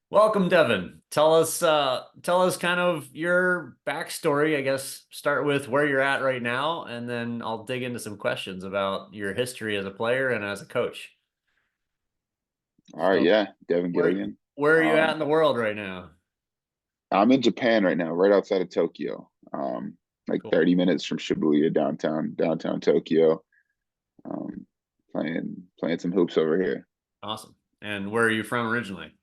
Welcome, Devin. Tell us kind of your backstory. I guess start with where you're at right now, and then I'll dig into some questions about your history as a player and as a coach. All right, So, yeah, Devin where Gilligan. where are you at Um, in the world right now? I'm in Japan right now, right outside of Tokyo. Like Cool. 30 minutes from Shibuya, downtown Tokyo. Um, playing some hoops over here. Awesome. And where are you from originally?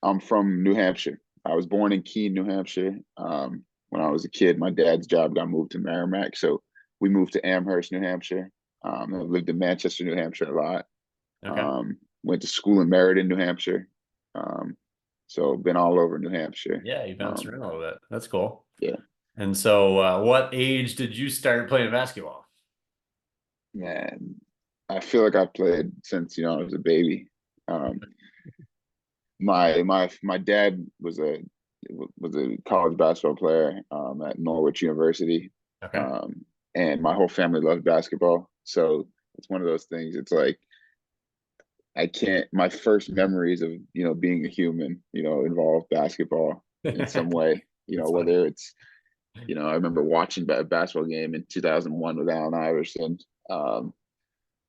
I'm from New Hampshire. I was born in Keene, New Hampshire. When I was a kid, my dad's job got moved to Merrimack, so we moved to Amherst, New Hampshire. I lived in Manchester, New Hampshire a lot. Okay. Went to school in Meriden, New Hampshire. Um, so been all over New Hampshire. Yeah, you bounced Um, around a little bit. That's cool. yeah, And so, what age did you start playing basketball? man, I feel like I played since I was a baby. Um, my dad was a college basketball player at Norwich University, Okay. um, and my whole family loved basketball. So it's one of those things. It's like I can't. My first memories of being a human, involve basketball in some way. That's funny. Whether it's I remember watching a basketball game in 2001 with Allen Iverson.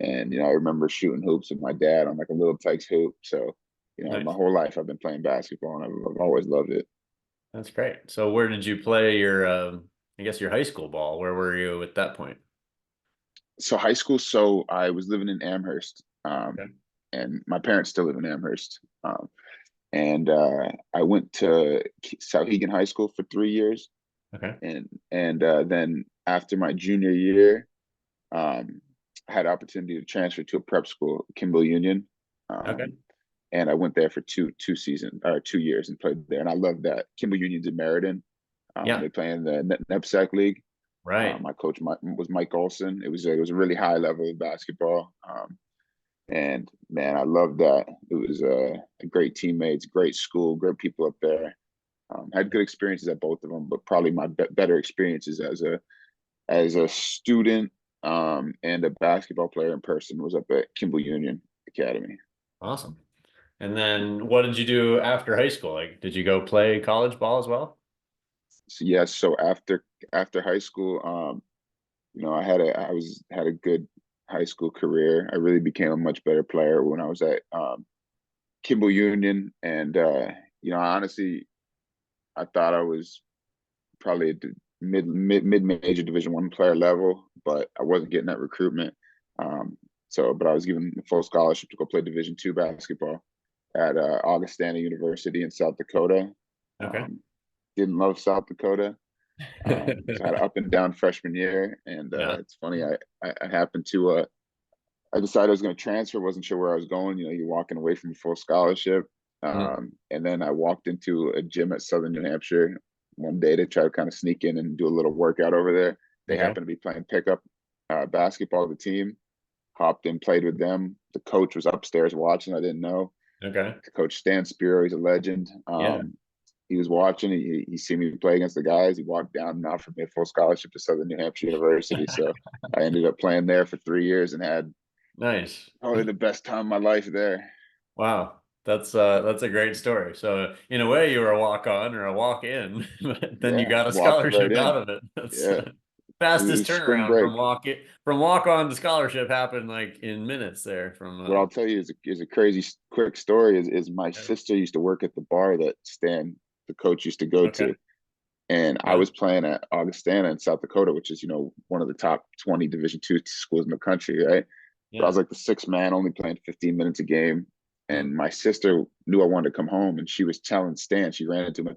And I remember shooting hoops with my dad on like a little Tykes hoop. So my Nice. whole life I've been playing basketball, and I've always loved it. That's great. So where did you play your I guess your high school ball? Where were you at that point? So high school, so I was living in Amherst, Okay. and my parents still live in Amherst. And I went to Souhegan High School for 3 years, Okay. and then after my junior year, um, I had opportunity to transfer to a prep school, Kimball Union. Okay. Um, and I went there for two 2 years and played there, and I loved that. Kimball Union's in Meriden. Yeah. They play in the NEPSAC league. Right. My coach was Mike Olson. It was a really high level of basketball, and man, I loved that. It was great teammates, great school, great people up there. Had good experiences at both of them, but probably my better experiences as a student and a basketball player in person was up at Kimball Union Academy. Awesome. And then what did you do after high school? Like, did you go play college ball as well? So yes, so after high school, I had a good high school career. I really became a much better player when I was at Kimball Union, and honestly, I thought I was probably at the mid major Division I player level, but I wasn't getting that recruitment. But I was given a full scholarship to go play Division II basketball at Augustana University in South Dakota. Okay. Um, didn't love South Dakota. So I had an up and down freshman year, and Yeah. it's funny. I happened to I decided I was going to transfer. Wasn't sure where I was going. You're walking away from a full scholarship, Mm. and then I walked into a gym at Southern New Hampshire one day to try to kind of sneak in and do a little workout over there. They Okay. happened to be playing pickup basketball. The team hopped in, played with them. The coach was upstairs watching. I didn't know. Okay. Coach Stan Spiro, he's a legend. Yeah. He was watching. He seen me play against the guys. He walked down and offered me a full scholarship to Southern New Hampshire University. So I ended up playing there for 3 years and had Nice. probably the best time of my life there. Wow. That's a great story. So in a way you were a walk on or a walk in, but then you Yeah, got a walked right scholarship out in. of it. That's Yeah, it fastest was spring turnaround break. from walk on to scholarship happened like in minutes there from What I'll tell you is a crazy quick story. Is my sister used to work at the bar that Stan, the coach, used to go okay. to, and I Yeah. was playing at Augustana in South Dakota, which is one of the top 20 Division II schools in the country, right? But I Yeah. was like the sixth man, only playing 15 minutes a game. Hmm. And my sister knew I wanted to come home, and she was telling Stan. She ran into him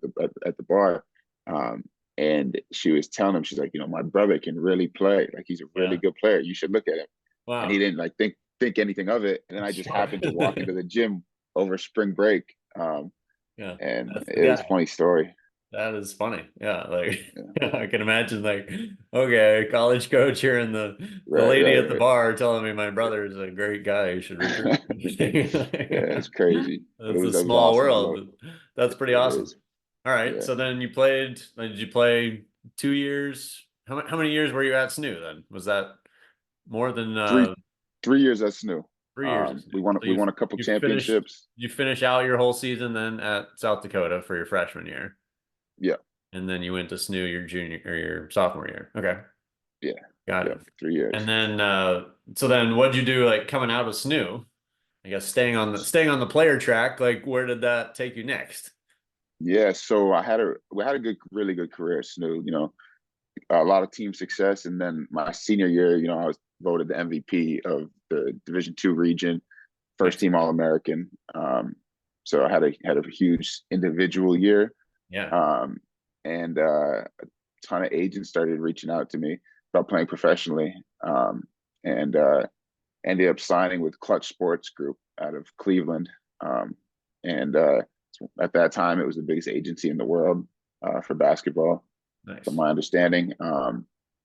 at the bar, um, and she was telling him, she's like, my brother can really play. Like he's a really Yeah. good player. You should look at him. And he Wow. didn't like think anything of it. And then I just Sure. happened to walk into the gym over spring break, Yeah. and That's the it was a guy. funny story. That is funny. Yeah, like Yeah. I can imagine like, okay, college coach here and the Right, lady right, at the right. bar telling me my brother is a great guy you should recruit. Yeah, it's crazy, but That's a it was small awesome. I love world. That's pretty it. It awesome. is. All right. Yeah, So then you played, did you play 2 years? How many years were you at SNU then? Was that more than three 3 years at SNU. 3 years at SNU. So We won a couple championships. you finish out your whole season then at South Dakota for your freshman year, Yeah, and then you went to SNU your junior or your sophomore year. Okay, yeah, got yeah. it. 3 years. And then so then what'd you do like coming out of SNU? I guess staying on the player track, like where did that take you next? Yeah, so we had a really good career at SNU. You know, a lot of team success, and then my senior year, you know, I was voted the MVP of the Division II region, first Nice. team All American. So I had a huge individual year, Yeah. um, and a ton of agents started reaching out to me about playing professionally, and ended up signing with Clutch Sports Group out of Cleveland. And At that time, it was the biggest agency in the world for basketball, from Nice. my understanding.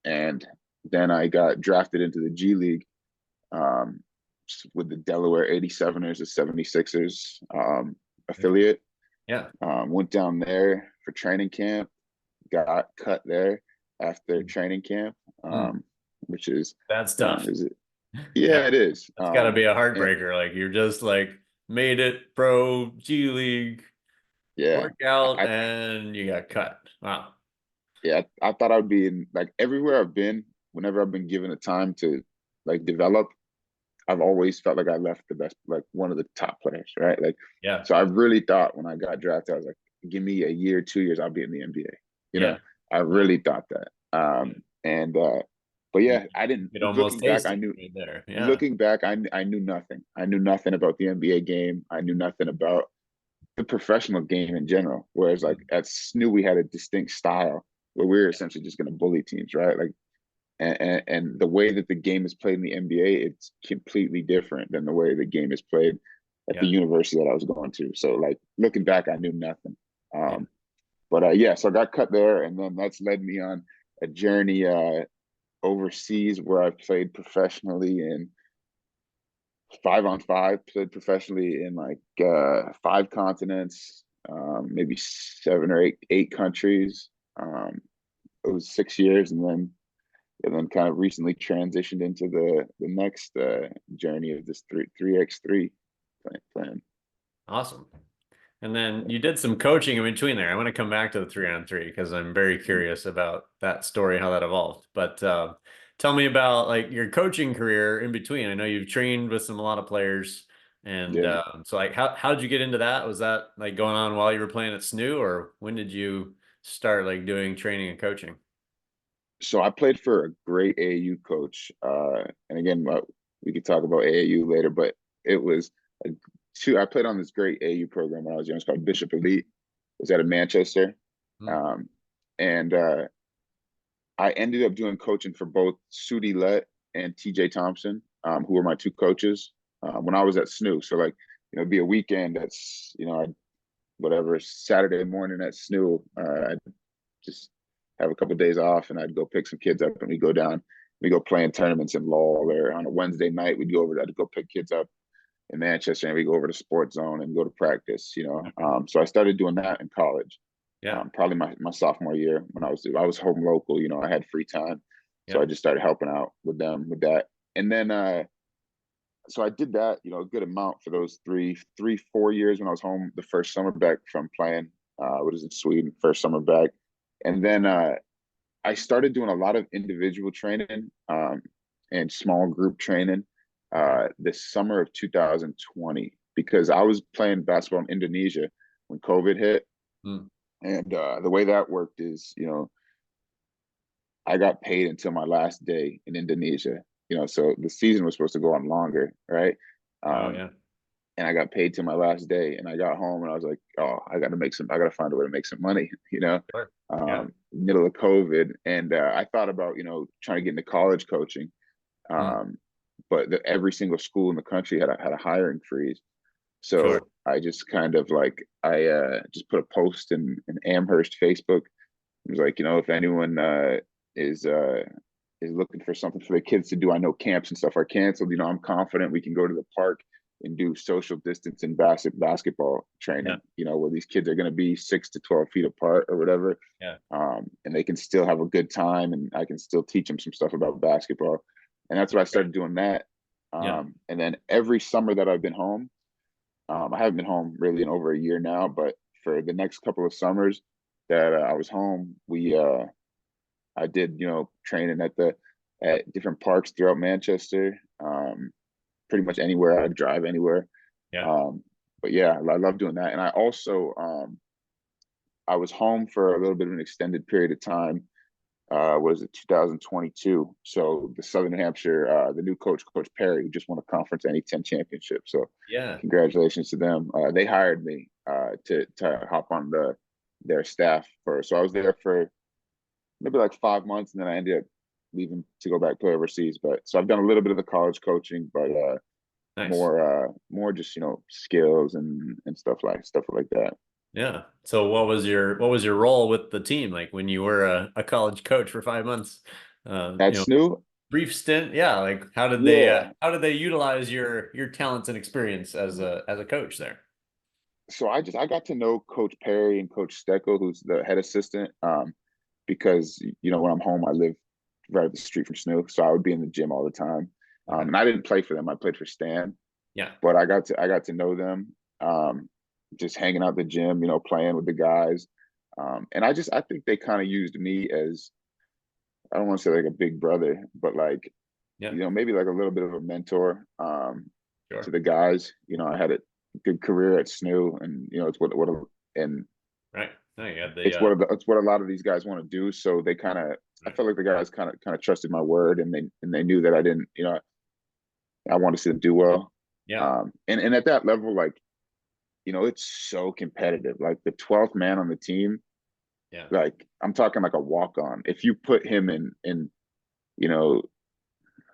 And then I got drafted into the G League um, with the Delaware 87ers, the 76ers Okay. affiliate. Yeah. Went down there for training camp, got cut there after training camp, Mm. which is, That's you know, tough. is Yeah. yeah, it is. That's got to be a And heartbreaker. Like you're just like made it pro G League yeah, workout I and you got cut. Wow. yeah, I thought I'd be in like everywhere I've been. Whenever I've been given a time to like develop, I've always felt like I left the best, like one of the top players, right? Like, Yeah. so I really thought when I got drafted, I was like, give me a year, 2 years, I'll be in the NBA. You know, Yeah. I Yeah. really thought that. And But You, yeah, I you didn't. could almost Looking back, taste I it knew. right there. Yeah. Looking back, I knew nothing. I knew nothing about the NBA game. I knew nothing about the professional game in general. Whereas like Mm. at SNU, we had a distinct style where we were essentially just going to bully teams, right? Like, and the way that the game is played in the NBA, it's completely different than the way the game is played at the Yeah. university that I was going to. So like looking back, I knew nothing. Yeah. But yeah, so I got cut there, and then that's led me on a journey overseas where I played professionally in 5-on-5, played professionally in like 5 continents, maybe 7 or 8 countries. It was 6 years, and then kind of recently transitioned into the next journey of this 3x3 plan. Awesome. And then you did some coaching in between there. I want to come back to the 3-on-3 because I'm very curious about that story, how that evolved. But tell me about like your coaching career in between. I know you've trained with a lot of players, and Yeah. so like how did you get into that? Was that like going on while you were playing at SNU, or when did you start like doing training and coaching? So I played for a great AAU coach, and again, we could talk about AAU later, but it was a I played on this great AAU program when I was young. It's called Bishop Elite. It was out of Manchester, Hmm. um, and I ended up doing coaching for both Sudi Lett and TJ Thompson, who were my two coaches when I was at SNU. So like, you know, it'd be a weekend that's, you know, whatever, Saturday morning at SNU, I'd just have a couple of days off and I'd go pick some kids up and we go down, we go play in tournaments in Lowell, or on a Wednesday night, we'd go over there to go pick kids up in Manchester and we go over to Sports Zone and go to practice, you know. Okay. So I started doing that in college, Yeah. probably my sophomore year when I was home local, you know, I had free time. So Yeah. I just started helping out with them with that. And then so I did that, you know, a good amount for those 4 years when I was home the first summer back from playing. I was in Sweden, first summer back. And then I started doing a lot of individual training and small group training Okay. this summer of 2020 because I was playing basketball in Indonesia when COVID hit. Hmm. And the way that worked is, you know, I got paid until my last day in Indonesia. You know, so the season was supposed to go on longer, right? Oh Um, yeah. and I got paid till my last day, and I got home and I was like, oh, I got to find a way to make some money, you know. Sure. Yeah. Middle of COVID, and I thought about, you know, trying to get into college coaching, Hmm. um, but every single school in the country had a hiring freeze. Sure. So I just kind of like I just put a post in Amherst Facebook. It was like, you know, if anyone is uh, is looking for something for the kids to do, I know camps and stuff are canceled. You know, I'm confident we can go to the park and do social distance and basketball Yeah. training. You know, where these kids are going to be 6 to 12 feet apart or whatever, Yeah. and they can still have a good time, and I can still teach them some stuff about basketball. And that's what I Great. started doing that. Yeah. And then every summer that I've been home, I haven't been home really in over a year now, but for the next couple of summers that I was home, I did, training at different parks throughout Manchester. Pretty much anywhere. I'd drive anywhere. Yeah. Um, but yeah, I love doing that. And I also I was home for a little bit of an extended period of time. Was it 2022? So the Southern New Hampshire, the new coach, Coach Perry, who just won a conference NE10 championship. So Yeah. congratulations to them. They hired me to hop on their staff for. So I was there for maybe like 5 months, and then I ended up leaving to go back play overseas. But so I've done a little bit of the college coaching, but Nice. more just skills and stuff like that. Yeah. So what was your role with the team like when you were a college coach for 5 months? At SNU, Brief stint. Yeah. Like yeah. how did they utilize your talents and experience as a coach there? So I got to know Coach Perry and Coach Steckel, who's the head assistant, because when I'm home, I live right up the street from SNU, so I would be in the gym all the time. Okay. And I didn't play for them; I played for Stan, Yeah. but I got to know them, just hanging out the gym, playing with the guys, and I think they kind of used me as, I don't want to say like a big brother, but like Yeah. maybe like a little bit of a mentor, to Sure. the guys. I had a good career at SNU, and it's and Right. No, you had it's what a lot of these guys want to do. So they I right. felt like the guys kind of trusted my word, and they knew that I didn't, I wanted to see them do well. Yeah. And at that level, like, it's so competitive. Like the 12th man on the team, Yeah. like I'm talking like a walk on. If you put him in you know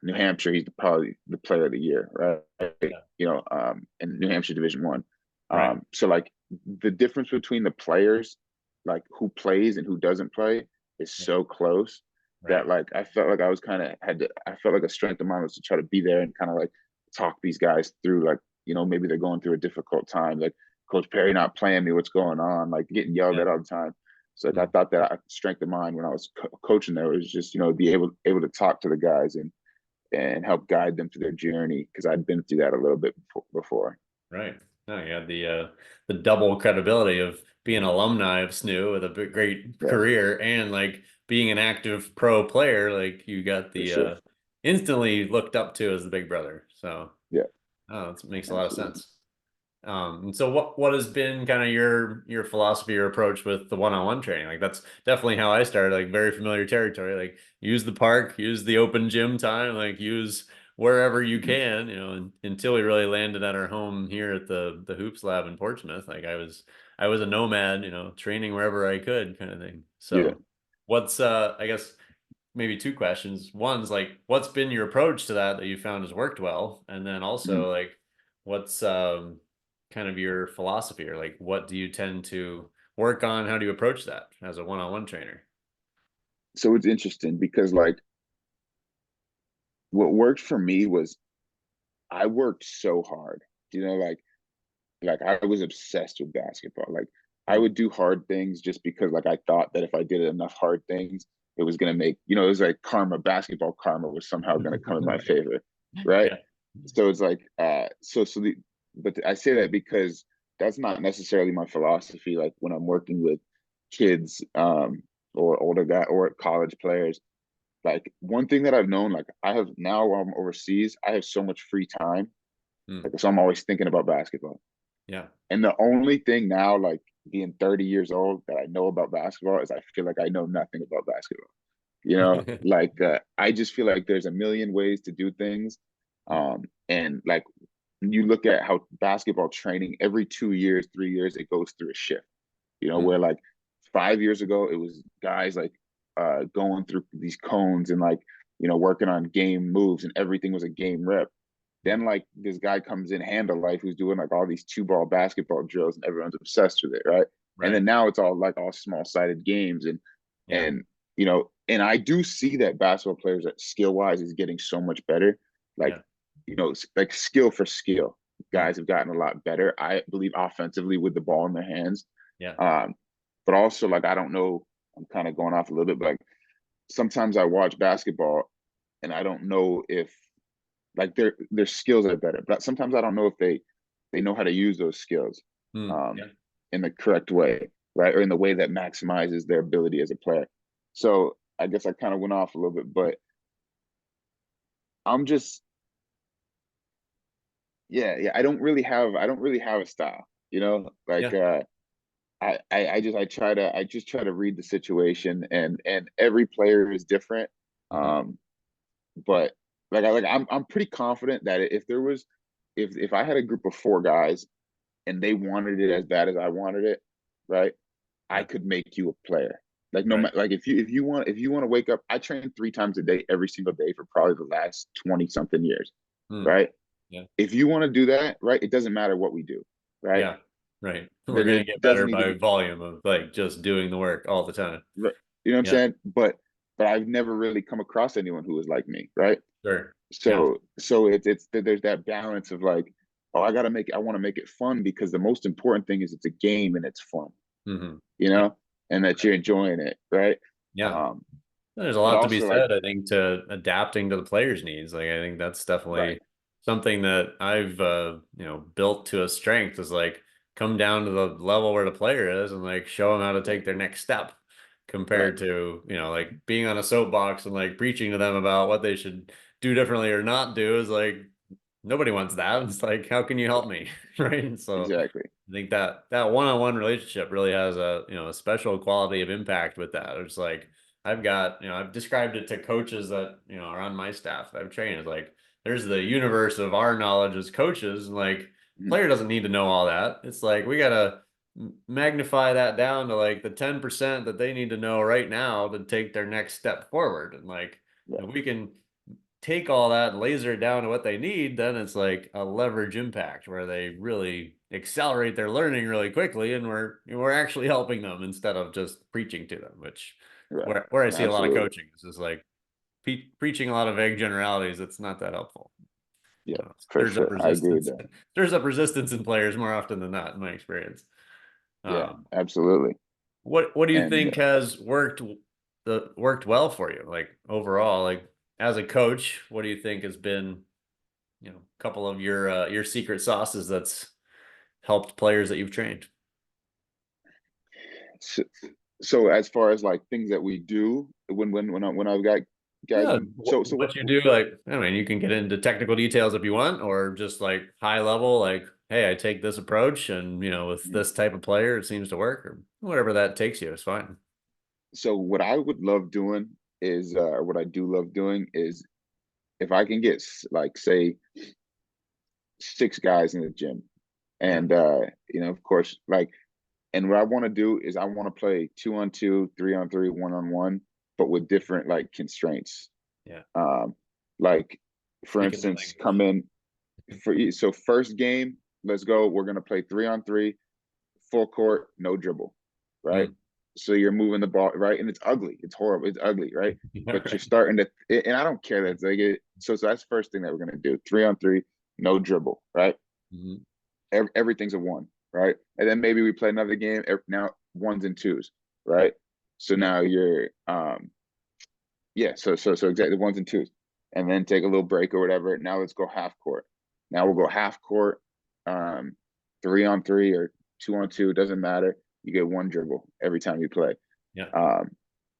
New Hampshire, he's probably the player of the year, right? Yeah. In New Hampshire Division One. Right. So like the difference between the players, like who plays and who doesn't play, is Yeah. so close that Right. like I felt like I was I felt like a strength of mine was to try to be there and kind of like talk these guys through, like, maybe they're going through a difficult time, like Coach Perry not playing me, what's going on, like getting yelled Yeah. at all the time. So like, I Mm. thought that strength of mine when I was coaching there was just be able to talk to the guys and help guide them through their journey, because I'd been through that a little bit before. Right. No, you had the double credibility of being an alumni of SNU with a great Yeah, career and like being an active pro player. Like you got for the sure. instantly looked up to as the big brother. So Yeah, it makes a lot of absolutely. sense. And so what has been kind of your philosophy or approach with the one-on-one training? Like that's definitely how I started, like very familiar territory. Like use the park, use the open gym time, like use wherever you Mhm. can, until we really landed at our home here at the Hoops Lab in Portsmouth. Like I was a nomad, training wherever I could kind of thing. Yeah. So what's I guess maybe two questions. One's like, what's been your approach to that you found has worked well? And then Mhm. also like, what's kind of your philosophy or like, what do you tend to work on? How do you approach that as a one-on-one trainer? So it's interesting because like what worked for me was I worked so hard. Like I was obsessed with basketball. Like I Mm. would do hard things just because like I thought that if I did enough hard things, it was gonna make, it was like karma, basketball karma was somehow gonna come in my favor. Right. Yeah, So it's like but I say that because that's not necessarily my philosophy. Like when I'm working with kids, or older guy or college players, like one thing that I've known, like I have now while I'm overseas, I have so much free time. mm, Like so I'm always thinking about basketball. yeah, And the only thing now, like being 30 years old, that I know about basketball is I feel like I know nothing about basketball. Like I just feel like there's a million ways to do things. Mm, And like you look at how basketball training every 2 years, 3 years, it goes through a shift, mm, where like 5 years ago, it was guys like going through these cones and like, working on game moves and everything was a game rep. mm, Then like this guy comes in hand of life who's doing like all these two ball basketball drills and everyone's obsessed with it, right? And right. then now it's all small sided games Yeah, and and I do see that basketball players that skill wise is getting so much better. Like, yeah, like skill for skill, mm, guys have gotten a lot better. I believe offensively with the ball in their hands. yeah, Um, but also like I don't know, I'm kind of going off a little bit, but like sometimes I watch basketball and I don't know if like their skills are better. But sometimes I don't know if they know how to use those skills Yeah. in the correct way, right? Or in the way that maximizes their ability as a player. So I guess I kind of went off a little bit, but I'm just yeah, I don't really have a style, you know? Like Yeah. I just try to read the situation, and every player is different. Hmm. Um but I'm pretty confident that if there was if I had a group of four guys and they wanted it as bad as I wanted it, right? I Yeah. could make you a player. Like no Right. matter, like if you want to wake up, I train 3 times a day every single day for probably the last 20 something years, Mm. right? Yeah. If you want to do that, right, it doesn't matter what we do, right? Yeah. Right. We're There gonna get doesn't better need to by be, volume of like just doing the work all the time. right, you know what I'm Yeah. saying? But I've never really come across anyone who was like me, right? Sure. Yeah. So it's there's that balance of like, oh, I want to make it fun because the most important thing is it's a game and it's fun, Hmm. you Yeah. know, and that you're enjoying it, right? Yeah. Um, There's a but lot to be also like, said, I think, to adapting to the player's needs. Like, I think that's right, definitely something that I've, built to a strength is like come down to the level where the player is and like show them how to take their exactly, next step right, compared to, like being on a soapbox and like preaching to them about what they should do differently or not do is like nobody wants that. It's like, how can you help right, me? Right. And so exactly, I think that one-on-one relationship really has a special quality of impact with that. It's like I've described it to coaches that, are on my staff that I've trained. It's like there's the universe of our knowledge as coaches, and like mhm, player doesn't need to know all that. It's like we gotta magnify that down to like the 10% that they need to know right now to take their next step forward. And like right, if we can take all that and laser it down to what they need, then it's like a leverage impact where they really accelerate their learning really quickly, and we're actually helping them instead of just preaching to them, which right, where I see a lot of absolutely, coaching is just like preaching a lot of vague generalities. It's not that helpful. yeah, for Stirs up sure, I agree with resistance, that, stirs up resistance in players more often than not, in my experience. yeah, Um, absolutely, what do you and think has worked well for you, like overall, like as a coach? What do you think has been a couple of your secret sauces that's helped players that you've trained? so, so as far as like things that we do when I've got guys Yeah, on, so what you do, like, I mean, you can get into technical details if you want, or just like high level, like, hey, I take this approach, and with mhm. this type of player, it seems to work, or whatever that takes you, it's fine. So what I would love doing is, or what I do love doing is if I can get like say 6 guys in the gym, Yeah, and of course, like, and what I want to do is I want to play 2-on-2, 3-on-3, 1-on-1, but with different like constraints. yeah, Um, like for speaking the instance, language. come in so first game, let's go. We're gonna play 3-on-3, full court, no dribble, right? Mm. So you're moving the ball, right? And it's ugly. It's horrible. It's ugly, right? Yeah, But you're right. starting to, and I don't care that it's like it. So that's the first thing that we're gonna do. 3-on-3, no dribble, right? Mhm. Everything's a one, right? And then maybe we play another game. Now ones and twos, right? So Yeah, now you're, yeah. So exactly ones and twos, and then take a little break or whatever. Now let's go half court. Now we'll go half court, um, 3-on-3 or 2-on-2. It doesn't matter. You get one dribble every time you play. yeah, Um,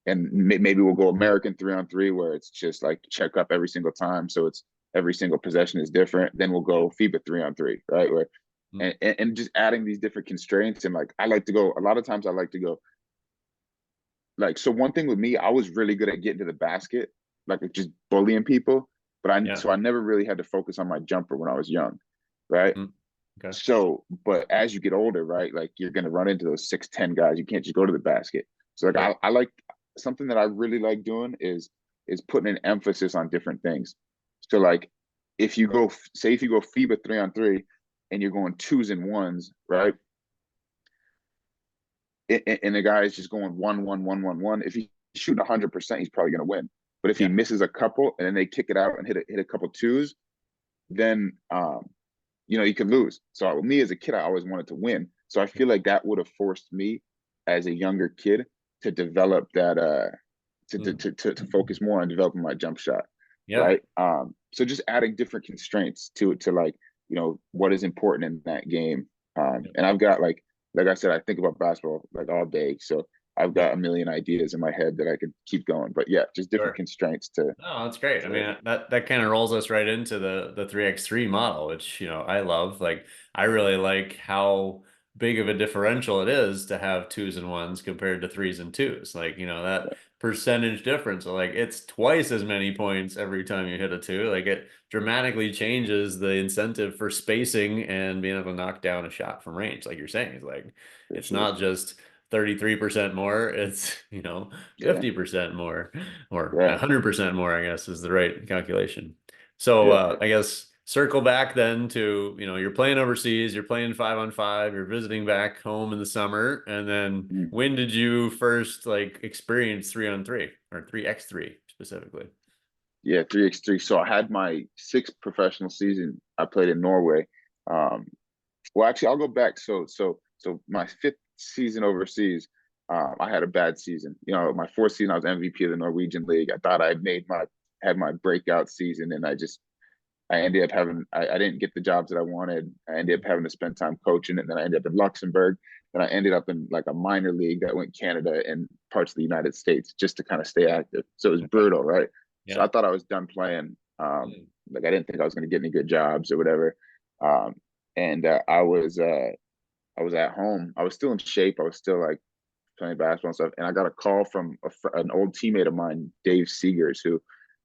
and maybe we'll go American 3-on-3 where it's just like check up every single time. So it's every single possession is different. Then we'll yeah. go FIBA 3-on-3, right? Where Mm. and just adding these different constraints. And like I like to go a lot of times I like to go like, so one thing with me, I was really good at getting to the basket, like just bullying people, but Yeah. I never really had to focus on my jumper when I was young, right? Mm. Okay. So but as you get older, right, like you're gonna run into those 6'10" guys. You can't just go to the basket. So like Sure. I like something that I really like doing is putting an emphasis on different things. So like if you go say if you go FIBA 3-on-3 and you're going twos and ones, right? And the guy is just going 1-1-1-1-1. If he's shooting 100%, he's probably going to win. But if he Yeah. misses a couple and then they kick it out and hit a couple twos, then you could lose. So with me as a kid, I always wanted to win. So I feel like that would have forced me as a younger kid to develop that to Mm. focus more on developing my jump shot. Yep. right? So just adding different constraints to it, to like, what is important in that game. Yep. And I've got like I said, I think about basketball like all day. So I've Yep. got a million ideas in my head that I could keep going. But yeah, just different Sure. constraints to Oh, that's great. I to mean, that kind of rolls us right into the 3x3 model, which, I love. Like, I really like how big of a differential it is to have twos and ones compared to threes and twos. Like, that percentage difference. So, like, it's twice as many points every time you hit a two. Like, it dramatically changes the incentive for spacing and being able to knock down a shot from range. Like you're saying, it's like for it's sure. not just 33% more, it's, Yeah, 50% more or yeah, 100% more, I guess is the right calculation. So yeah. I guess circle back then to, you're playing overseas, you're playing 5-on-5, you're visiting back home in the summer, and then Mm. when did you first like experience 3-on-3 or 3x3 specifically? Yeah, 3x3. So I had my sixth professional season. I played in Norway. Um, well, actually, I'll go back. So my fifth season overseas, I had a bad season. My fourth season, I was MVP of the Norwegian League. I thought I had my breakout season, and I ended up having I didn't get the jobs that I wanted. I ended up having to spend time coaching, and then I ended up in Luxembourg. Then I ended up in like a minor league that went Canada and parts of the United States just to kind of stay active. So it was Okay. brutal, right? So Yeah. I thought I was done playing. Mm. Like I didn't think I was going to get any good jobs or whatever. And I was at home. I was still in shape. I was still like playing basketball and stuff. And I got a call from an old teammate of mine, Dave Seegers, who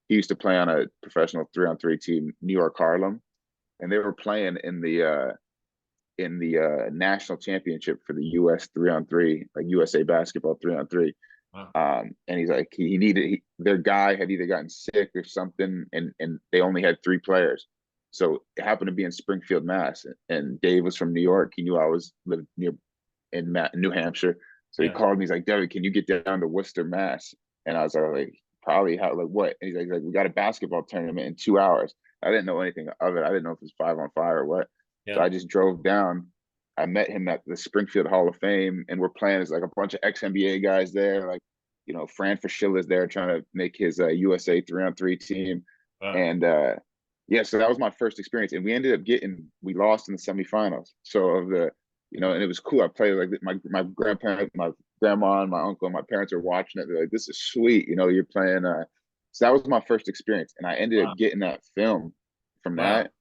he used to play on a professional 3-on-3 team, New York Harlem, and they were playing in the national championship for the U.S. 3-on-3, like USA basketball 3-on-3. Wow. And he's like, he needed their guy had either gotten sick or something, and they only had three players. So it happened to be in Springfield, Mass. And Dave was from New York. He knew I was lived near in New Hampshire. So he Yeah. called me. He's like, Devin, can you get down to Worcester, Mass? And I was like, probably how, like, what? And he's like, we got a basketball tournament in 2 hours. I didn't know anything of it. I didn't know if it was 5-on-5 or what. So Yeah. I just drove down. I met him at the Springfield Hall of Fame, and we're playing. There's like a bunch of ex NBA guys there. Like, Fran Fraschilla is there trying to make his USA 3-on-3 team. Wow. And yeah, so that was my first experience. And we lost in the semifinals. So and it was cool. I played like my grandparents, my grandma, and my uncle, and my parents are watching it. They're like, "This is sweet." You're playing. So that was my first experience, and I ended Wow. up getting that film from Wow. that.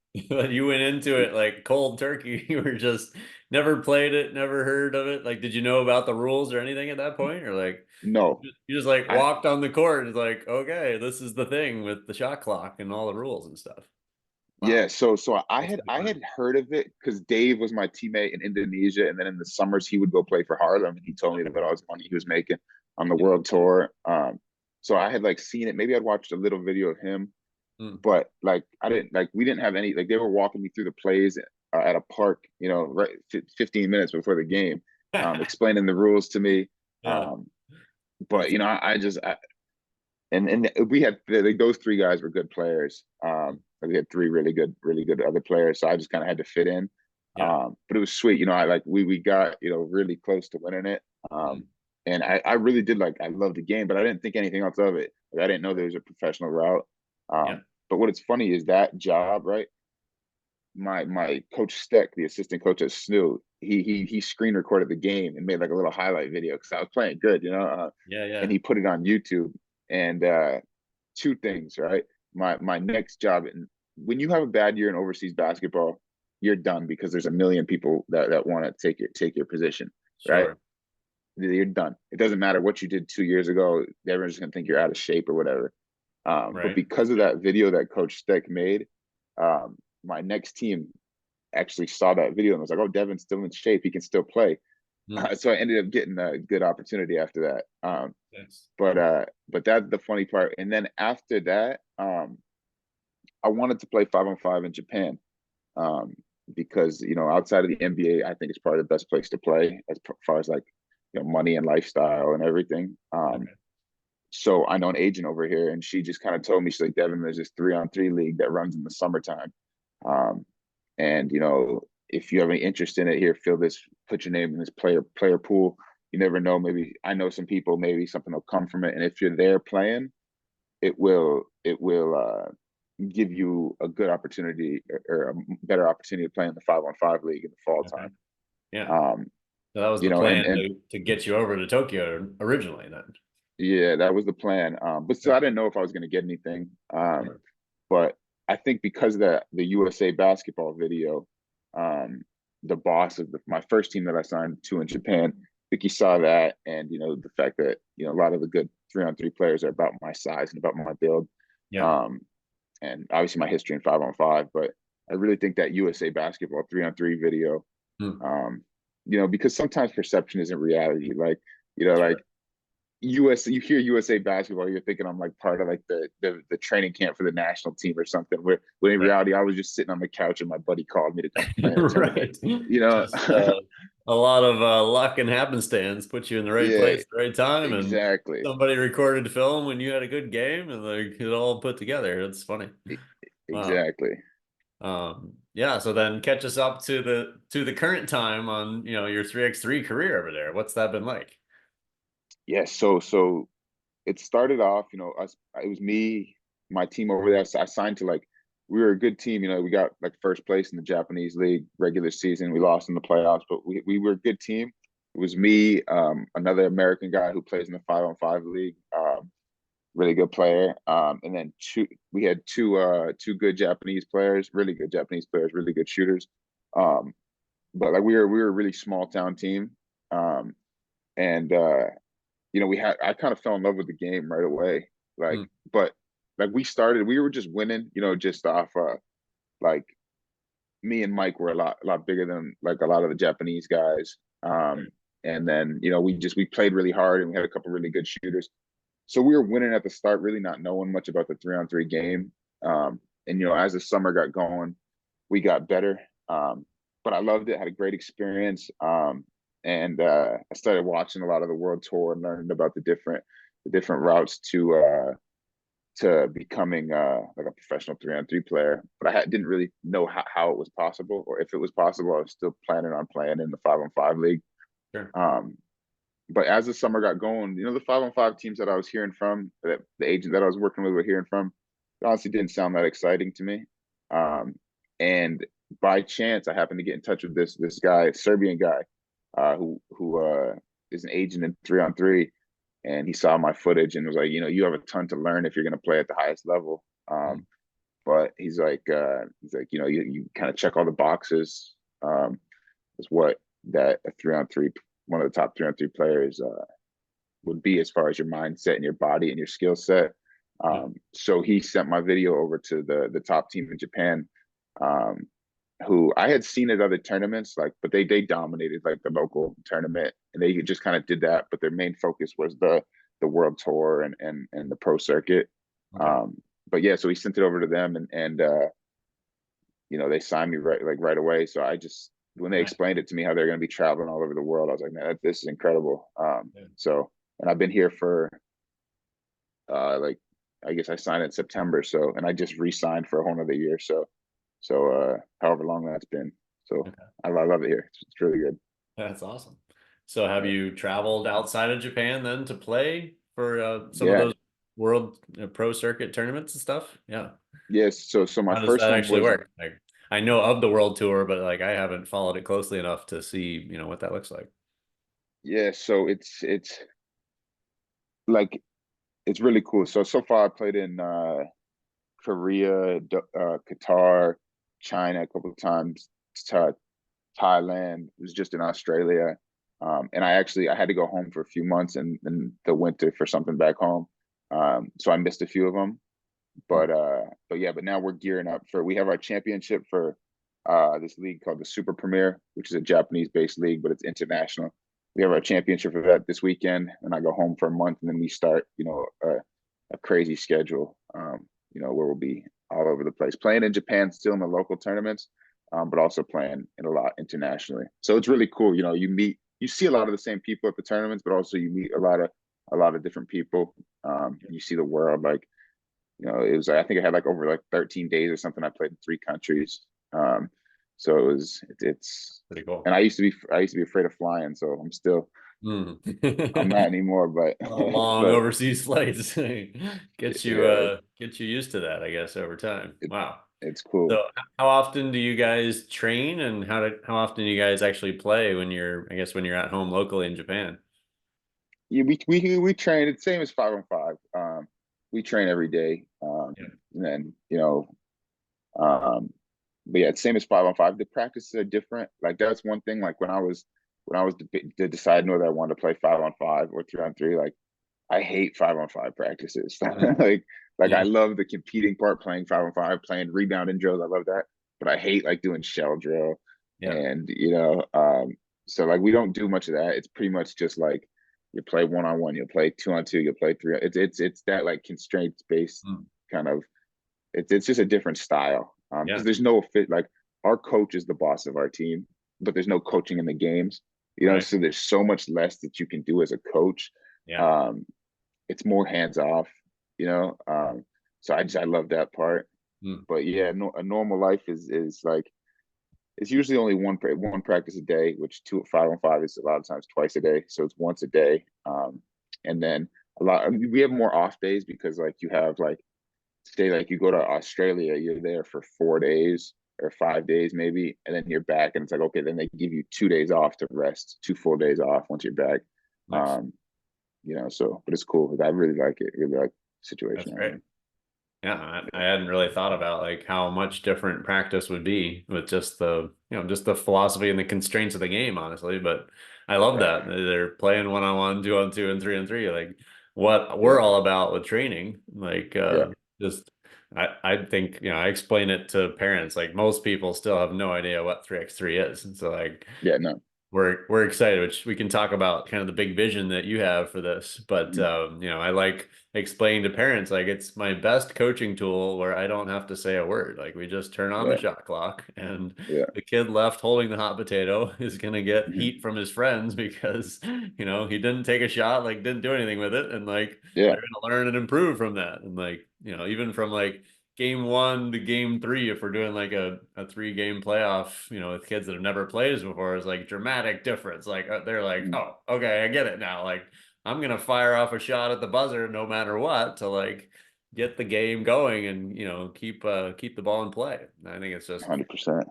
You went into it like cold turkey. You were just never played it, never heard of it. Like, did you know about the rules or anything at that point? Or like No, you just like I walked on the court and it's like, okay, this is the thing with the shot clock and all the rules and stuff. Wow. Yeah, so I That's had pretty I fun. had heard of it because Dave was my teammate in Indonesia, and then in the summers he would go play for Harlem, and he told me about all his money he was making on the Yeah. world tour. So I had like seen it. Maybe I'd watched a little video of him, Mm. but like I didn't like we didn't have any like they were walking me through the plays at a park, right 15 minutes before the game, explaining the rules to me. Yeah. Um, but That's I just and we had like those three guys were good players. We had three really good other players. So I just kind of had to fit in. yeah. But it was sweet. I like we got really close to winning it. Mm. And I really did I loved the game, but I didn't think anything else of it. Like, I didn't know there was a professional route. Yeah. But what it's funny is that job, right? My coach Steck, the assistant coach at SNU, he screen recorded the game and made like a little highlight video because I was playing good, Yeah. and Yeah. he put it on YouTube. And two things, right? My next job, and when you have a bad year in overseas basketball, you're done because there's a million people that want to take your position, right? Sure. You're done. It doesn't matter what you did 2 years ago. Everyone's just gonna think you're out of shape or whatever. But Right. because of that video that Coach Steck made, my next team actually saw that video and was like, "Oh, Devin's still in shape. He can still play." Mm. So I ended up getting a good opportunity after that. Yes. But that's the funny part. And then after that, I wanted to play 5-on-5 in Japan, um, because outside of the NBA, I think it's probably the best place to play as far as like money and lifestyle and everything. Okay. So I know an agent over here, and she just kind of told me, she's like, Devin, there's this 3-on-3 league that runs in the summertime, um, and if you have any interest in it, here, fill this, put your name in this player pool. You never know, maybe I know some people, maybe something will come from it, and if you're there playing, it will give you a good opportunity, or a better opportunity to play in the 5-on-5 league in the fall Okay. time. Yeah. Um, So that was you the know, plan and to get you over to Tokyo originally then. yeah, that was the plan. But so Yeah. I didn't know if I was going to get anything. Sure. But I think because of the USA basketball video, um, the boss of my first team that I signed to in Japan, I think he saw that, and the fact that a lot of the good 3-on-3 players are about my size and about my build, Yeah. um, and obviously my history in 5-on-5. But I really think that USA basketball 3-on-3 video, Hmm. because sometimes perception isn't reality. Like Sure. like you hear USA basketball, you're thinking I'm like part of like the training camp for the national team or something. Where when in Right. reality, I was just sitting on the couch and my buddy called me to come play in a tournament. Right. You know, Just a lot of luck and happenstance put you in the right yeah, place at the right time, and exactly, somebody recorded film when you had a good game, and like it all put together. It's funny. E- Wow. exactly. Yeah. So then catch us up to the current time on your 3x3 career over there. What's that been like? Yes. So it started off, us. It was me, my team over there. So I signed to like we were a good team. We got like first place in the Japanese league regular season. We lost in the playoffs, but we were a good team. It was me, another American guy who plays in the 5-on-5 league, really good player, and then we had two good Japanese players, really good Japanese players, really good shooters. Um, but like we were a really small town team, um, and I kind of fell in love with the game right away. Like, Hmm. but like we were just winning, just off like me and Mike were a lot bigger than like a lot of the Japanese guys. Right. And then we played really hard and we had a couple really good shooters. So we were winning at the start, really not knowing much about the 3-on-3 game. And as the summer got going, we got better. But I loved it, had a great experience. And I started watching a lot of the world tour and learning about the different routes to becoming like a professional 3-on-3 player. But didn't really know how it was possible, or if it was possible. I was still planning on playing in the 5-on-5 league. Sure. Um, but as the summer got going, the 5-on-5 teams that I was hearing from, that the agent that I was working with were hearing from, it honestly didn't sound that exciting to me. And by chance, I happened to get in touch with this guy, Serbian guy, who is an agent in 3-on-3, and he saw my footage and was like, you have a ton to learn if you're going to play at the highest level. Hmm. But he's like, you kind of check all the boxes. Is what that a 3-on-3, one of the top 3-on-3 players would be, as far as your mindset and your body and your skill set. Yeah. So he sent my video over to the top team in Japan, um, who I had seen at other tournaments, like, but they dominated like the local tournament, and they just kind of did that. But their main focus was the world tour and the pro circuit. Okay. Um, but yeah, so he sent it over to them, and they signed me right away. So I just, when they Nice. explained it to me how they're going to be traveling all over the world, I was like, man, this is incredible. Yeah. So, and I've been here for like, I guess I signed in September. So, and I just re-signed for a whole nother year. So however long that's been. So Okay. I love it here. It's really good. That's awesome. So have Yeah. you traveled outside of Japan then to play for some of Yeah. those world pro circuit tournaments and stuff? Yeah. Yes. So my How does first that one actually was, work? Like, I know of the world tour, but like I haven't followed it closely enough to see, what that looks like. yeah. So it's like, it's really cool. So far I played in Korea, Qatar, China a couple of times, to Thailand. It was just in Australia. And I had to go home for a few months in the winter for something back home. So I missed a few of them. Hmm. But yeah, but now we're gearing up we have our championship for this league called the Super Premier, which is a Japanese based league, but it's international. We have our championship for that this weekend, and I go home for a month, and then we start, a crazy schedule, where we'll be all over the place, playing in Japan, still in the local tournaments, but also playing in a lot internationally. So it's really cool. You see a lot of the same people at the tournaments, but also you meet a lot of different people. You see the world. Like, it was, I think I had like over like 13 days or something. I played in 3 countries. Um, So it's Pretty and cool. I used to be afraid of flying, so Mm. I'm not anymore, but A lot of long but overseas flights yeah, get you used to that, I guess, over time. it, Wow. it's cool. So how often do you guys train and how often do you guys actually play when I guess when you're at home locally in Japan? Yeah, we train. It's same as 5-on-5. We train every day. Yeah. And then um, but yeah, it's same as 5-on-5. The practices are different. Like that's one thing. Like when I was deciding whether I wanted to play 5-on-5 or 3-on-3. Like I hate 5-on-5 practices. Mhm. like I Yeah. love the competing part, playing 5-on-5, playing rebounding drills. I love that, but I hate like doing shell drill, Yeah. and so like we don't do much of that. It's pretty much just like you play 1-on-1, you'll play 2-on-2, you'll play three. It's that like constraints based Mm. kind of. It's just a different style because Yeah. there's no fit. Like our coach is the boss of our team, but there's no coaching in the games. Right. So there's so much less that you can do as a coach. Yeah. Um, it's more hands off, you know. So I love that part. Mm. But yeah, no, a normal life is like it's usually only one practice a day, which 5-on-5 is a lot of times twice a day. So it's once a day, and then we have more off days because like you have like say like you go to Australia, you're there for 4 days or 5 days maybe, and then you're back, and it's like okay, then they give you 2 days off to rest, two full days off once you're back. Nice. Um, so but it's cool. I really like it. Really like the That's situation I'm great. in. Yeah, I hadn't really thought about like how much different practice would be with just just the philosophy and the constraints of the game, honestly. But I love Right. that they're playing 1-on-1, 2-on-2, and 3-on-3. Like what we're Yeah. all about with training. Like Yeah. just I think, I explain it to parents. Like most people still have no idea what 3x3 is. And so like Yeah. No. we're excited, which we can talk about kind of the big vision that you have for this. But Mhm. I like explaining to parents like it's my best coaching tool where I don't have to say a word. Like we just turn on the Yeah. shot clock and Yeah. the kid left holding the hot potato is gonna get Mhm. heat from his friends because he didn't take a shot, like didn't do anything with it. And like Yeah. they're gonna learn and improve from that. And like, even from like game one to game three, if we're doing like a 3-game playoff, with kids that have never played this before, is like dramatic difference. Like they're like, Mhm. oh, okay, I get it now. Like I'm gonna fire off a shot at the buzzer no matter what to like get the game going and keep the ball in play. I think it's just 100%.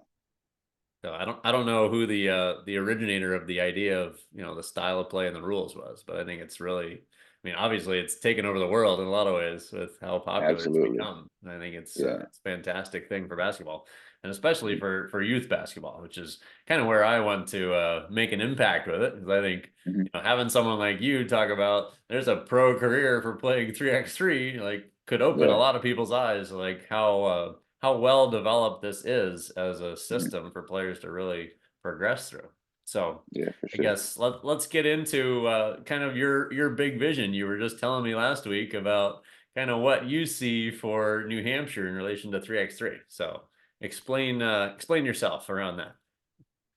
so I don't know who the originator of the idea of the style of play and the rules was, but I think it's really, I mean, obviously it's taken over the world in a lot of ways with how popular it's Absolutely. become. And I think Yeah. it's a fantastic thing for basketball, and especially for youth basketball, which is kind of where I want to make an impact with it. Because I think Hmm. having someone like you talk about there's a pro career for playing 3x3 like could open a Yeah. lot of people's eyes, like how well developed this is as a Hmm. system for players to really progress through. So Yeah, for I sure. guess let's get into kind of your big vision. You were just telling me last week about kind of what you see for New Hampshire in relation to 3x3. So explain yourself around that.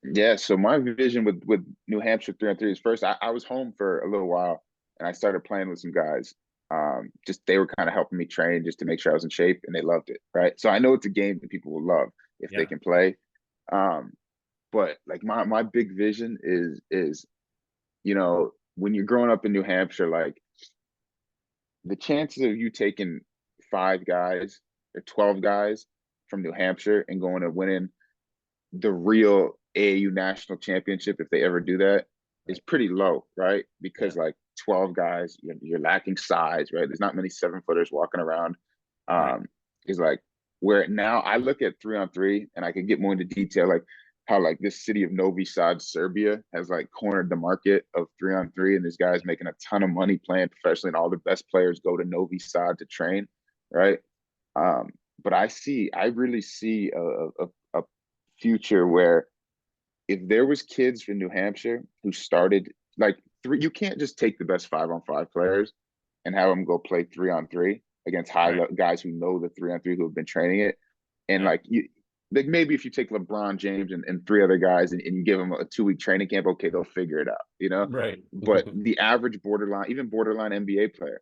Yeah, so my vision with New Hampshire 3-on-3 is first I was home for a little while and I started playing with some guys. Just they were kind of helping me train just to make sure I was in shape and they loved it, right? So I know it's a game that people will love if they Yeah. can play. Um, but like my big vision is when you're growing up in New Hampshire, like the chances of you taking 5 guys or 12 guys from New Hampshire and going and winning the real AAU national championship, if they ever do that, is Right. pretty low, right? Yeah. Because like 12 guys, you're lacking size, right? There's not many 7-footers walking around. Right. Is like where now I look at 3-on-3 and I can get more into detail, like how like this city of Novi Sad, Serbia has like cornered the market of 3-on-3, and this guy's making a ton of money playing professionally, and all the best players go to Novi Sad to train, right? Um, but I really see a future where if there was kids from New Hampshire who started like you can't just take the best 5-on-5 players and have them go play 3-on-3 against Right. guys who know the 3-on-3 who have been training it, and Yeah. like like maybe if you take LeBron James and 3 other guys and you give them a 2-week training camp, okay, they'll figure it out. Right. But the average even borderline NBA player,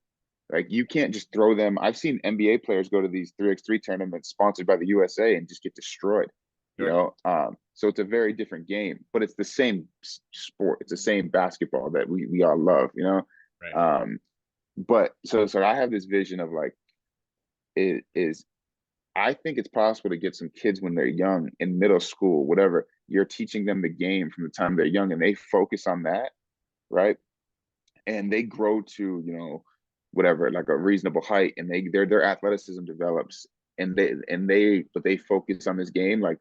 like you can't just throw them. I've seen NBA players go to these 3x3 tournaments sponsored by the USA and just get destroyed. Sure. So it's a very different game, but it's the same sport. It's the same basketball that we all love, Right. um, but so I have this vision of like it is I think it's possible to get some kids when they're young in middle school, whatever. You're teaching them the game from the time they're young and they focus on that, right? And they grow to, whatever, like a reasonable height and their athleticism develops and they focus on this game. Like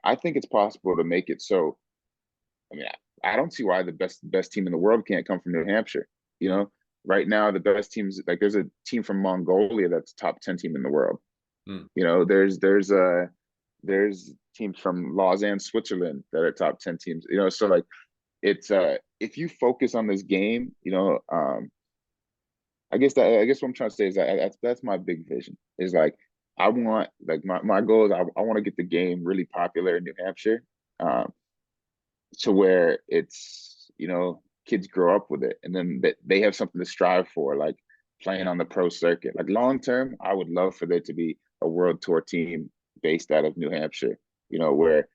I think it's possible to make it so. I mean, I don't see why the best team in the world can't come from New Hampshire. You Mm, know, right now the best teams, like there's a team from Mongolia that's top 10 team in the world. mm, There's teams from Lausanne, Switzerland that are top 10 teams. So like it's if you focus on this game, I guess what I'm trying to say is that that's my big vision. Is like I want like my goal is I want to get the game really popular in New Hampshire. mm. Um, to where it's kids grow up with it and then they have something to strive for, like playing Yeah. on the pro circuit. Like long term I would love for there to be a world tour team based out of New Hampshire, where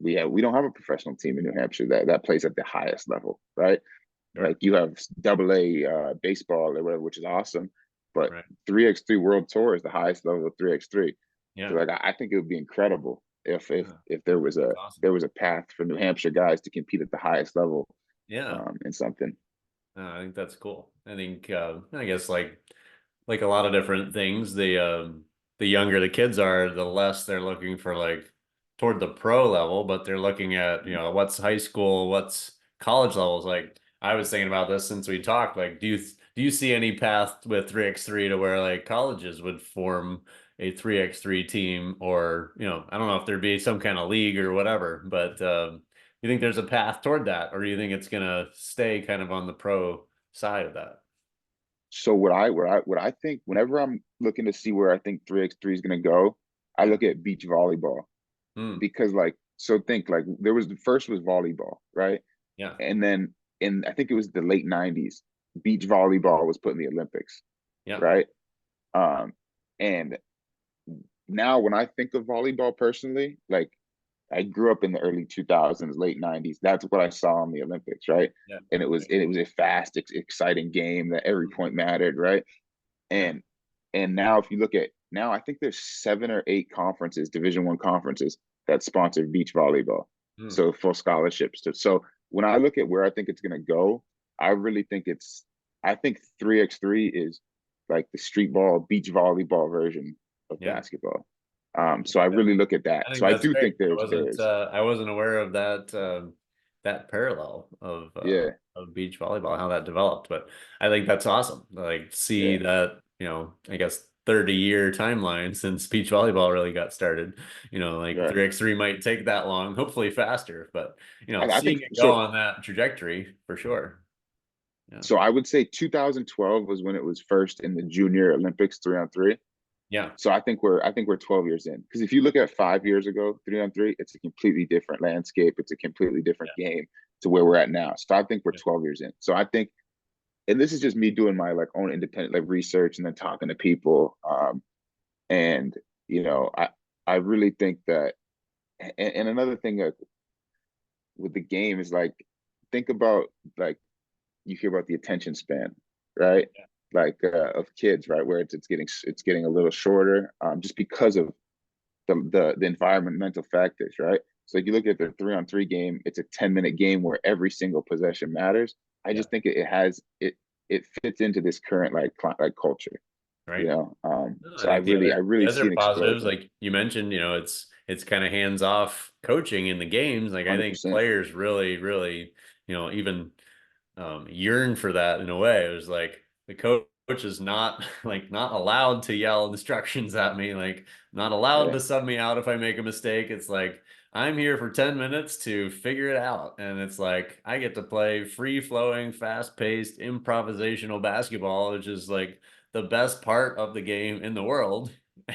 we don't have a professional team in New Hampshire that plays at the highest level, right? Like Sure. you have double A baseball or whatever, which is awesome, but Right. 3x3 world tour is the highest level of 3x3. So Yeah. like I think it would be incredible if if Yeah. if there was a That's awesome. there was a path for New Hampshire guys to compete at the highest level Yeah. in something. I think that's cool. I think I guess like a lot of different things, the younger the kids are, the less they're looking for like toward the pro level, but they're looking at, what's high school, what's college levels. Like I was thinking about this since we talked, like do you see any path with 3x3 to where like colleges would form a 3x3 team, or, I don't know if there'd be some kind of league or whatever, but you think there's a path toward that, or do you think it's gonna stay kind of on the pro side of that? So what I think whenever I'm looking to see where I think 3x3 is going to go, I Yeah. look at beach volleyball Mm, because like so think like there was the first was volleyball, right? yeah. And then in I think it was the late 90s, beach volleyball was put in the Olympics, Yeah. right? And now when I think of volleyball personally, like I grew up in the early 2000s, late 90s. That's what I saw in the Olympics, right? Yeah. And it was a fast, exciting game that every Mm, point mattered, right? yeah. And now if you look at now, I think there's 7 or 8 conferences, Division 1 conferences that sponsor beach volleyball. Mm, So full scholarships. So when I look at where I think it's gonna go, I really think I think 3x3 is like the street ball, beach volleyball version of yeah. basketball. So I really look at that. I So think I that's do great. think there's I wasn't aware of that that parallel yeah, of beach volleyball, how that developed, but I think that's awesome. Like see yeah, that, I guess 30-year timeline since beach volleyball really got started. Like right. 3x3 might take that long, hopefully faster, but I think seeing it go so. on that trajectory for sure. Yeah. So I would say 2012 was when it was first in the Junior Olympics 3-on-3. Yeah. So I think we're 12 years in. Because if you look at 5 years ago, 3-on-3, it's a completely different landscape. It's a completely different Yeah. game to where we're at now. So I think we're Yeah. 12 years in. So I think, and this is just me doing my like own independent like research and then talking to people. And I really think that, and another thing with the game is like, think about like you hear about the attention span, right? Yeah. Like of kids, right, where it's getting a little shorter, just because of the environmental factors, right? So if you look at the 3-on-3 game, it's a 10-minute game where every single possession matters. I Yeah. just think it fits into this current like culture, Right. No, I so I think the really I other really the see other an positives, explosion, like you mentioned, it's kind of hands-off coaching in the games. Like I think 100%. players really, really, even yearn for that in a way. It was like the coach is not like not allowed to yell instructions at me, like not allowed Yeah, to sub me out if I make a mistake. It's like I'm here for 10 minutes to figure it out. And it's like I get to play free flowing, fast paced, improvisational basketball, which is like the best part of the game in the world.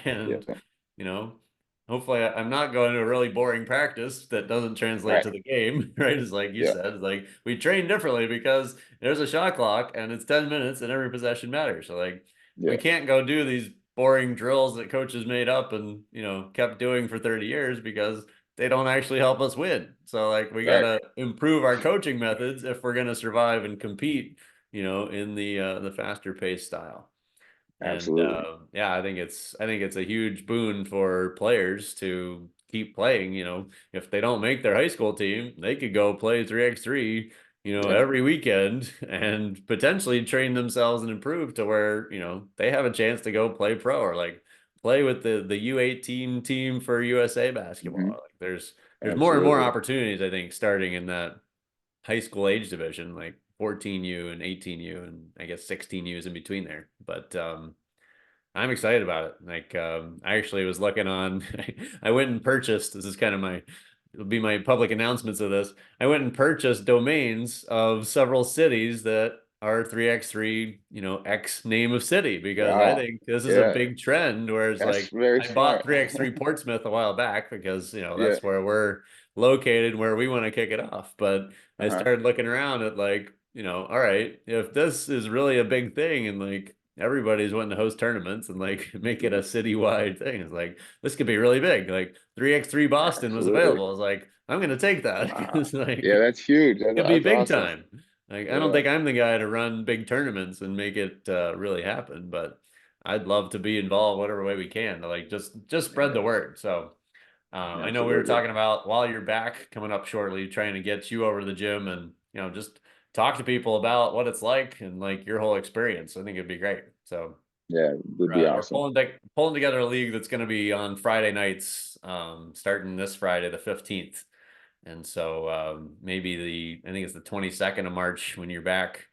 And, yeah, you know, hopefully I'm not going to a really boring practice that doesn't translate right, to the game, right? It's like you yeah, said, it's like we train differently because there's a shot clock and it's 10 minutes and every possession matters. So like we yeah, can't go do these boring drills that coaches made up and, kept doing for 30 years because they don't actually help us win. So like we got Right. to improve our coaching methods if we're going to survive and compete, in the faster paced style. And Absolutely. yeah, I think it's a huge boon for players to keep playing. If they don't make their high school team, they could go play 3x3, Yeah. every weekend and potentially train themselves and improve to where, they have a chance to go play pro or like play with the U18 team for USA Hmm. basketball. Like there's more and more Absolutely. opportunities, I think, starting in that high school age division, like 14U and 18U and I guess 16U is in between there. But I'm excited about it. Like, I actually was looking on, I went and purchased, this is kind of it'll be my public announcements of this. I went and purchased domains of several cities that are 3x3, X name of city, because I Wow. think this is a Yeah. big trend where it's That's like, very I bought smart. 3x3 Portsmouth a while back because, Yeah. that's where we're located, where we want to kick it off. But I Uh-huh. started looking around at like, all right, if this is really a big thing and like everybody's wanting to host tournaments and like make it a citywide thing, it's like this could be really big. Like 3x3 Boston was Absolutely. available. It's like I'm gonna take that. Wow. It's like Yeah, that's huge. could be That's big awesome. time. Like I don't Yeah. think I'm the guy to run big tournaments and make it really happen, but I'd love to be involved whatever way we can to like just spread the Yeah. word. So I know we were Absolutely. talking about while you're back coming up shortly, trying to get you over to the gym and just talk to people about what it's like and like your whole experience. I think it'd be great. So Yeah, it would be we're awesome. pulling together a league that's going to be on Friday nights, starting this Friday the 15th. And so maybe I think it's the 22nd of March when you're back.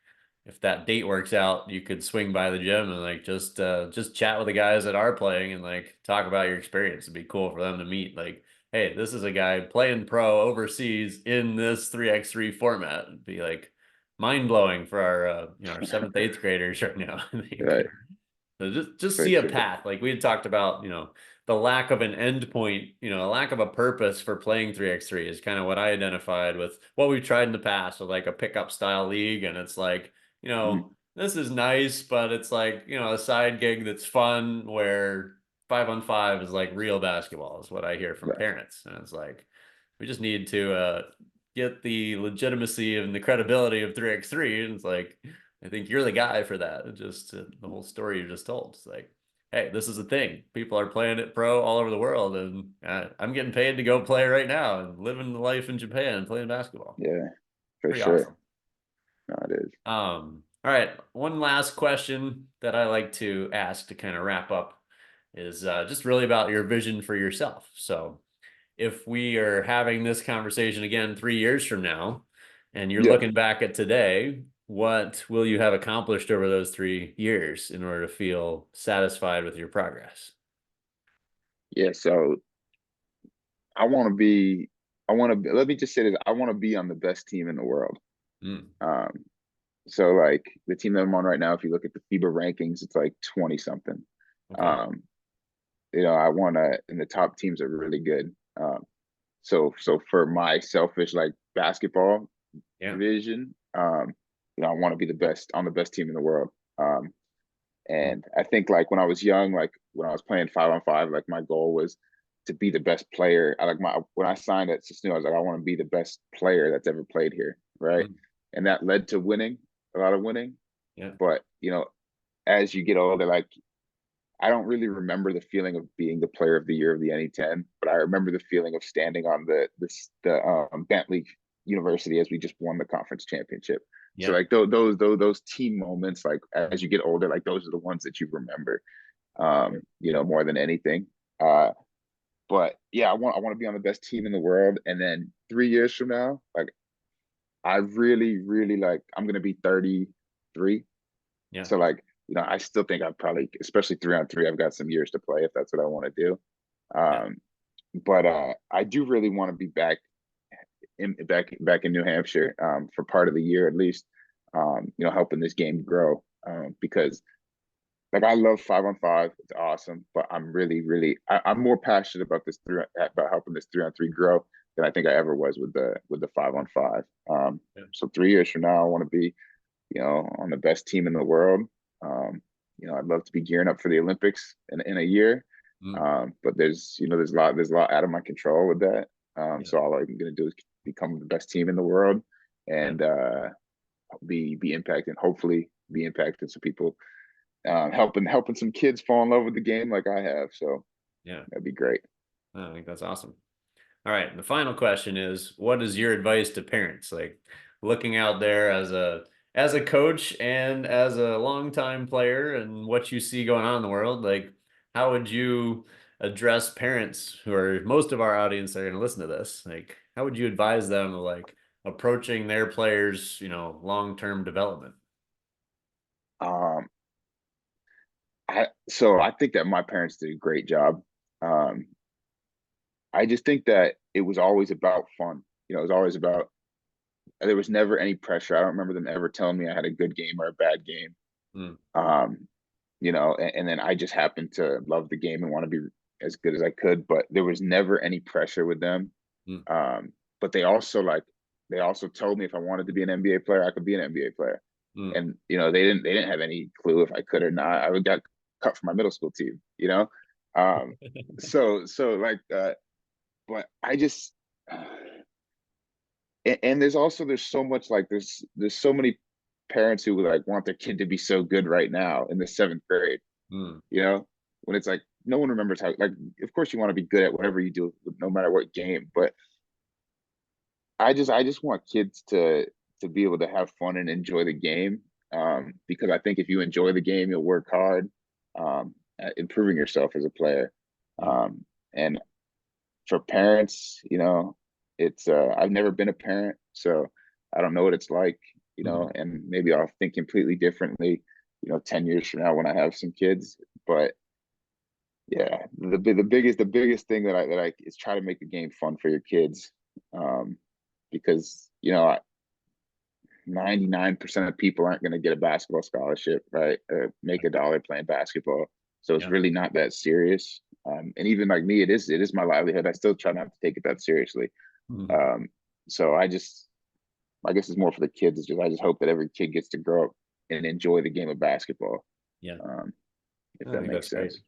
If that date works out, you could swing by the gym and like just chat with the guys that are playing and like talk about your experience. It'd be cool for them to meet. Like, hey, this is a guy playing pro overseas in this 3x3 format. It'd be like mind blowing for our seventh, eighth graders right now. I think Right. so just For see a sure. path. Like we had talked about, the lack of an end point, a lack of a purpose for playing 3x3 is kind of what I identified with what we've tried in the past with like a pickup style league. And it's like, Mhm. this is nice, but it's like, a side gig that's fun where 5-on-5 is like real basketball is what I hear from Right. parents. And it's like, we just need to get the legitimacy and the credibility of 3x3. And it's like, I think you're the guy for that. It just the whole story you just told. It's like, hey, this is a thing. People are playing it pro all over the world, and I'm getting paid to go play right now and living the life in Japan playing basketball. Yeah, for Pretty awesome. sure. No, it is. All right. One last question that I like to ask to kind of wrap up is just really about your vision for yourself. So, if we are having this conversation again 3 years from now and you're Yeah. looking back at today, what will you have accomplished over those 3 years in order to feel satisfied with your progress? Yeah. So I want to be, let me just say this. I want to be on the best team in the world. Mm, Um, so like the team that I'm on right now, if you look at the FIBA rankings, it's like 20 something. okay. Um, I want to, and the top teams are really good. So for my selfish like basketball Yeah. vision, I want to be the best on the best team in the world. Mm, And I think like when I was young, like when I was playing 5-on-5, like my goal was to be the best player. I like my when I signed at Sasnoon, I was like, I want to be the best player that's ever played here, right? mm, And that led to winning, a lot of winning. yeah. But as you get older, like I don't really remember the feeling of being the player of the year of the NE10, but I remember the feeling of standing on the Bentley University as we just won the conference championship. So Yeah. like those team moments, like as you get older, like those are the ones that you remember, more than anything. Uh, but yeah, I want to be on the best team in the world, and then 3 years from now, like I really really like I'm gonna be 33. Yeah. So like, I still think I've probably, especially 3-on-3, I've got some years to play if that's what I want to do. Yeah. Um, but I do really want to be back in New Hampshire for part of the year at least. Helping this game grow because like I love 5-on-5, it's awesome, but I'm really really I'm more passionate about about helping this 3-on-3 grow than I think I ever was with the 5-on-5. Yeah. So 3 years from now, I want to be on the best team in the world. I'd love to be gearing up for the Olympics in a year. Mm, But there's a lot out of my control with that. Yeah. So all I'm going to do is become the best team in the world and be impacting, hopefully be impacting some people, helping some kids fall in love with the game like I have. So Yeah. that'd be great. I think that's awesome. All right. And the final question is, what is your advice to parents? Like looking out there as a coach and as a longtime player and what you see going on in the world, like how would you address parents who are most of our audience that are going to listen to this? Like how would you advise them of like approaching their players, long-term development? Um, I think that my parents did a great job. Um, I just think that it was always about fun. It was always about, there was never any pressure. I don't remember them ever telling me I had a good game or a bad game. Mm, Um, and then I just happened to love the game and want to be as good as I could, but there was never any pressure with them. mm, Um, but they also told me if I wanted to be an NBA player, I could be an NBA player. mm. And they didn't have any clue if I could or not. I would got cut from my middle school team. Um, so like but I just and there's so much like there's so many parents who like want their kid to be so good right now in the seventh grade, Mm, you know, when it's like no one remembers how, like, of course you want to be good at whatever you do, no matter what game, but I just want kids to be able to have fun and enjoy the game. Because I think if you enjoy the game, you'll work hard at improving yourself as a player. mm, And for parents, it's I've never been a parent, so I don't know what it's like, mm, and maybe I'll think completely differently, 10 years from now when I have some kids. But yeah, the biggest thing that I is try to make the game fun for your kids. Because 99% of people aren't going to get a basketball scholarship, right? Or make a dollar playing basketball. So it's yeah. really not that serious. And even like me, it is my livelihood. I still try not to take it that seriously. Mhm. Um, so I guess it's more for the kids. I just hope that every kid gets to grow up and enjoy the game of basketball. Yeah. Um, if I that think that's makes great. sense.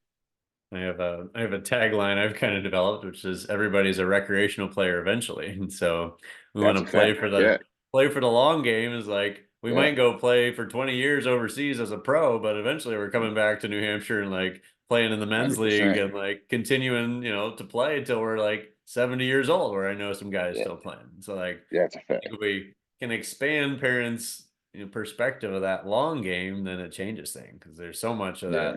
I have a tagline I've kind of developed, which is everybody's a recreational player eventually. And so we want That's a to play fact. for the Yeah. play for the long game is like we Yeah. might go play for 20 years overseas as a pro, but eventually we're coming back to New Hampshire and like playing in the men's league 100%. and like continuing, to play until we're like 70 years old, where I know some guys Yeah. still playing. So like Yeah. That's a I fact. think if we can expand parents' perspective of that long game, then it changes things because there's so much of Yeah.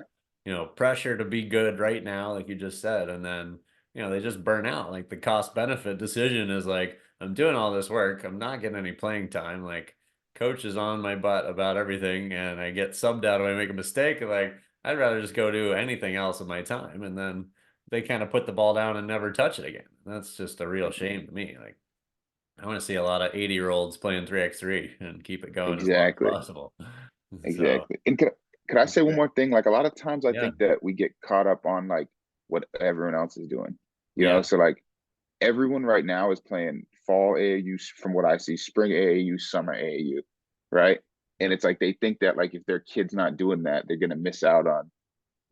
that pressure to be good right now, like you just said. And then, they just burn out. Like the cost benefit decision is like, I'm doing all this work. I'm not getting any playing time. Like coach is on my butt about everything and I get subbed out if I make a mistake. Like I'd rather just go do anything else with my time. And then they kind of put the ball down and never touch it again. That's just a real shame to me. Like I want to see a lot of 80-year-olds playing 3x3 and keep it going as long as Exactly. possible. So, Exactly. And could I that's say one great. more thing? Like a lot of times I Yeah. think that we get caught up on like what everyone else is doing. Yeah. So like everyone right now is playing fall AAU from what I see, spring AAU, summer AAU, right? And Yeah. it's like they think that like if their kid's not doing that, they're gonna miss out on,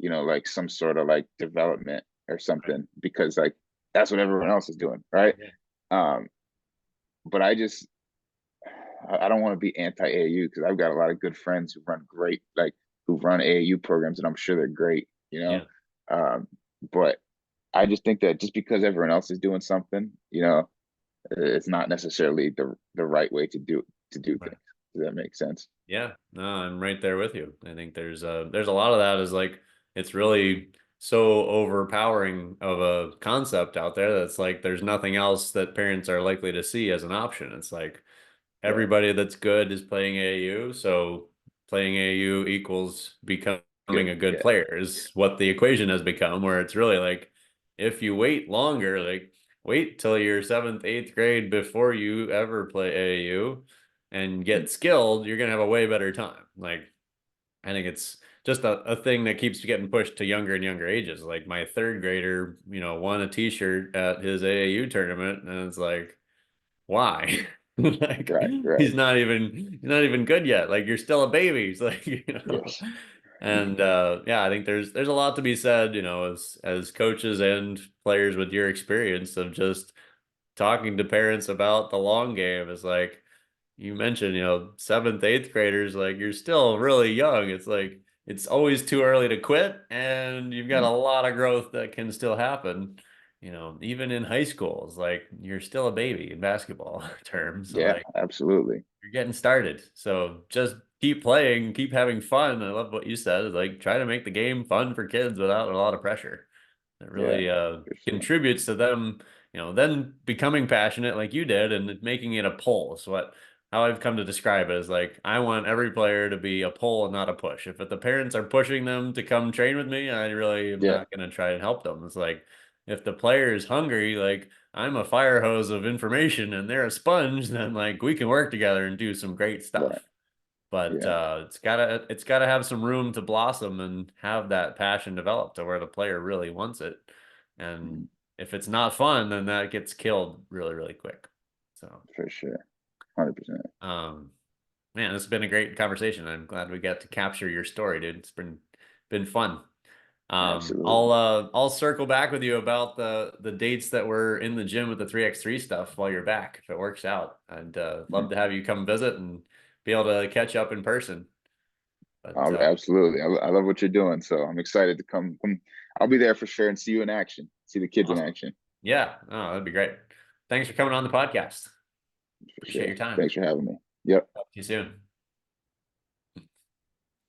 like some sort of like development or Right. something because like that's what everyone else is doing, right? Yeah. Um, but I don't want to be anti AAU because I've got a lot of good friends who run great, like who run AAU programs, and I'm sure they're great. Yeah. Um, but I just think that just because everyone else is doing something, it's not necessarily the right way to do Right. things. Does that make sense? Yeah, no, I'm right there with you. I think there's a lot of that is like it's really so overpowering of a concept out there that's like there's nothing else that parents are likely to see as an option. It's like Right. everybody that's good is playing AAU, so playing AAU equals becoming Good. a good Yeah. player is what the equation has become, where it's really like if you wait longer, like wait till you're seventh, eighth grade before you ever play AAU and Mm. get skilled, you're gonna have a way better time. Like I think it's just a thing that keeps getting pushed to younger and younger ages. Like my third grader, won a t-shirt at his AAU tournament, and it's like why? Like Right. Right. he's not even good yet. Like you're still a baby. It's like, Yes. And yeah, I think there's a lot to be said, as coaches and players with your experience of just talking to parents about the long game is like you mentioned, seventh, eighth graders, like you're still really young. It's like it's always too early to quit, and you've got a Mhm. lot of growth that can still happen. Even in high school, it's like you're still a baby in basketball terms. So Yeah, like absolutely. you're getting started. So just keep playing, keep having fun. I love what you said. Like try to make the game fun for kids without a lot of pressure. It Yeah, really for sure. contributes to them, then becoming passionate like you did and making it a pull. So what how I've come to describe it is like I want every player to be a pull and not a push. If the parents are pushing them to come train with me, I really am Yeah, not going to try and help them. It's like if the player is hungry, like I'm a fire hose of information and they're a sponge, then like we can work together and do some great right. stuff. But Yeah. it's gotta have some room to blossom and have that passion develop to where the player really wants it. And Mhm. if it's not fun, then that gets killed really, really quick. So, For sure. 100%. um, man, this has been a great conversation. I'm glad we got to capture your story, dude. It's been fun. I'll Absolutely. I'll circle back with you about the dates that were in the gym with the 3x3 stuff while you're back if it works out. I'd love Mhm. to have you come visit and be able to catch up in person. But Absolutely. I love what you're doing. So I'm excited to come. I'll be there for sure and see you in action. See the kids in awesome. action Yeah. Oh, that'd be great. Thanks for coming on the podcast. for Appreciate sure. your time. Thanks for having me. Yep. Talk to you soon.